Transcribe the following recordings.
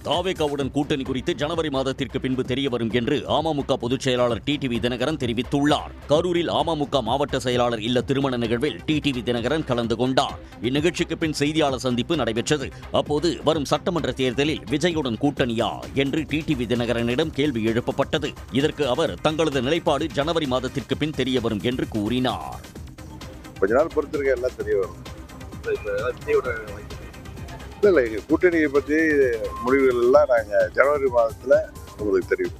தாவேகாவுடன் கூட்டணி குறித்து ஜனவரி மாதத்திற்கு பின்பு தெரியவரும் என்று அமமுக பொதுச் செயலாளர் டிடிவி தினகரன் தெரிவித்துள்ளார். கரூரில் அமமுக மாவட்ட செயலாளர் இல்ல திருமண நிகழ்வில் டிடிவி தினகரன் கலந்து கொண்டார். இந்நிகழ்ச்சிக்கு பின் செய்தியாளர் சந்திப்பு நடைபெற்றது. அப்போது வரும் சட்டமன்ற தேர்தலில் விஜயுடன் கூட்டணியா என்று டிடிவி தினகரனிடம் கேள்வி எழுப்பப்பட்டது. இதற்கு அவர் தங்களது நிலைப்பாடு ஜனவரி மாதத்திற்கு பின் தெரியவரும் என்று கூறினார். கொஞ்ச நாள் பொறுத்திருக்க எல்லாம் தெரிய வரும். இல்லை, கூட்டணியை பற்றி முடிவுகள் எல்லாம் நாங்கள் ஜனவரி மாதத்தில் உங்களுக்கு தெரியும்.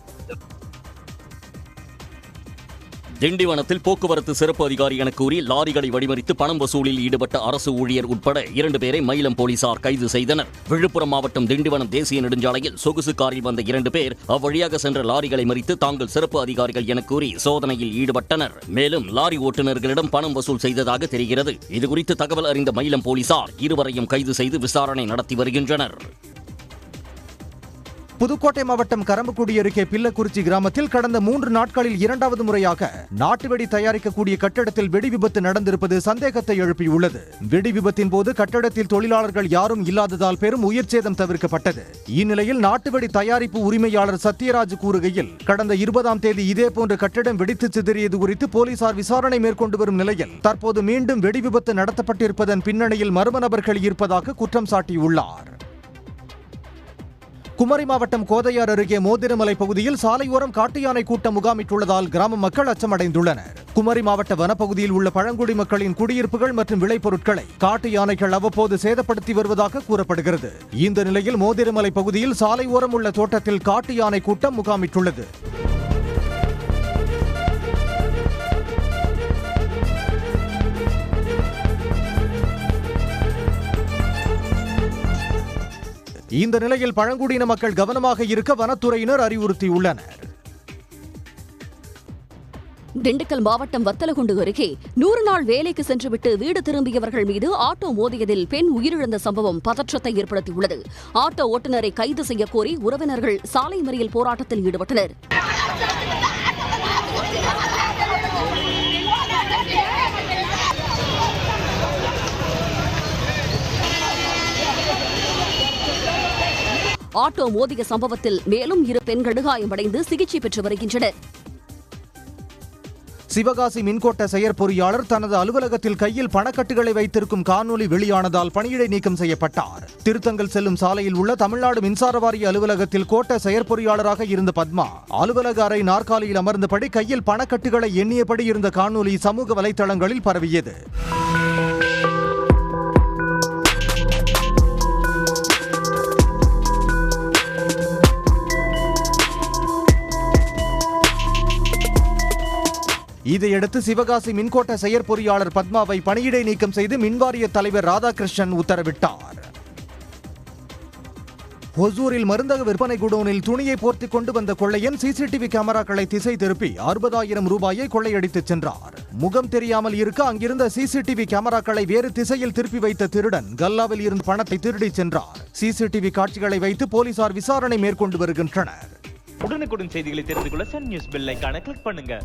திண்டிவனத்தில் போக்குவரத்து சிறப்பு அதிகாரி என கூறி லாரிகளை வழிமறித்து பணம் வசூலில் ஈடுபட்ட அரசு ஊழியர் உட்பட 2 பேரை மயிலம் போலீசார் கைது செய்தனர். விழுப்புரம் மாவட்டம் திண்டிவனம் தேசிய நெடுஞ்சாலையில் சொகுசு காரில் வந்த 2 பேர் அவ்வழியாக சென்ற லாரிகளை மறித்து தாங்கள் சிறப்பு அதிகாரிகள் என கூறி சோதனையில் ஈடுபட்டனர். மேலும் லாரி ஓட்டுநர்களிடம் பணம் வசூல் செய்ததாக தெரிகிறது. இதுகுறித்து தகவல் அறிந்த மயிலம் போலீசார் இருவரையும் கைது செய்து விசாரணை நடத்தி வருகின்றனர். புதுக்கோட்டை மாவட்டம் கரம்பக்குடி அருகே பிள்ளக்குறிச்சி கிராமத்தில் கடந்த 3 நாட்களில் 2வது முறையாக நாட்டு வெடி தயாரிக்கக்கூடிய கட்டடத்தில் வெடி விபத்து நடந்திருப்பது சந்தேகத்தை எழுப்பியுள்ளது. வெடி விபத்தின் போது கட்டடத்தில் தொழிலாளர்கள் யாரும் இல்லாததால் பெரும் உயிர் சேதம் தவிர்க்கப்பட்டது. இந்நிலையில் நாட்டு வெடி தயாரிப்பு உரிமையாளர் சத்யராஜ் கூறுகையில், கடந்த 20ஆம் தேதி இதேபோன்ற கட்டடம் வெடித்து சிதறியது குறித்து போலீசார் விசாரணை மேற்கொண்டு வரும் நிலையில் தற்போது மீண்டும் வெடி விபத்து நடத்தப்பட்டிருப்பதன் பின்னணியில் மர்ம நபர்கள் இருப்பதாக குற்றம் சாட்டியுள்ளார். குமரி மாவட்டம் கோதையார் அருகே மோதிரமலை பகுதியில் சாலையோரம் காட்டு யானை கூட்டம் முகாமிட்டுள்ளதால் கிராம மக்கள் அச்சமடைந்துள்ளனர். குமரி மாவட்ட வனப்பகுதியில் உள்ள பழங்குடி மக்களின் குடியிருப்புகள் மற்றும் விளைபொருட்களை காட்டு யானைகள் அவ்வப்போது சேதப்படுத்தி வருவதாக கூறப்படுகிறது. இந்த நிலையில் மோதிரமலை பகுதியில் சாலை ஓரம் உள்ள தோட்டத்தில் காட்டு யானை கூட்டம் முகாமிட்டுள்ளது. இந்த நிலையில் பழங்குடியின மக்கள் கவனமாக இருக்க வனத்துறையினர் அறிவுறுத்தியுள்ளனர். திண்டுக்கல் மாவட்டம் வத்தலகுண்டு அருகே 100 நாள் வேலைக்கு சென்றுவிட்டு வீடு திரும்பியவர்கள் மீது ஆட்டோ மோதியதில் பெண் உயிரிழந்த சம்பவம் பதற்றத்தை ஏற்படுத்தியுள்ளது. ஆட்டோ ஓட்டுநரை கைது செய்ய கோரி உறவினர்கள் சாலை மறியல் போராட்டத்தில் ஈடுபட்டனர். ஆட்டோ மோதிய சம்பவத்தில் மேலும் 2 பெண்கள் காயமடைந்து சிகிச்சை பெற்று வருகின்றனர். சிவகாசி மின்கோட்ட செயற்பொறியாளர் தனது அலுவலகத்தில் கையில் பணக்கட்டுகளை வைத்திருக்கும் காணொலி வெளியானதால் பணியிடை நீக்கம் செய்யப்பட்டார். திருத்தங்கல் செல்லும் சாலையில் உள்ள தமிழ்நாடு மின்சார வாரிய அலுவலகத்தில் கோட்ட செயற்பொறியாளராக இருந்த பத்மா அலுவலக அறை நாற்காலியில் அமர்ந்தபடி கையில் பணக்கட்டுகளை எண்ணியபடி இருந்த காணொலி சமூக வலைதளங்களில் பரவியது. இதையடுத்து சிவகாசி மின்கோட்ட செயற்பொறியாளர் பத்மாவை பணியிடை நீக்கம் செய்து மின்வாரிய தலைவர் ராதாகிருஷ்ணன் உத்தரவிட்டார். ஒசூரில் மருந்தக விற்பனை குடோனில் துணியை போர்த்திக் கொண்டு வந்த கொள்ளையன் சிசிடிவி கேமராக்களை திசை திருப்பி 60,000 ரூபாயை கொள்ளையடித்துச் சென்றார். முகம் தெரியாமல் இருக்க அங்கிருந்த சிசிடிவி கேமராக்களை வேறு திசையில் திருப்பி வைத்த திருடன் கல்லாவில் இருந்து பணத்தை திருடிச் சென்றார். சிசிடிவி காட்சிகளை வைத்து போலீசார் விசாரணை மேற்கொண்டு வருகின்றனர். உடனுக்குடன் செய்திகளை தெரிந்து கொள்ள சன் நியூஸ் பெல் ஐகானை கிளிக் பண்ணுங்க.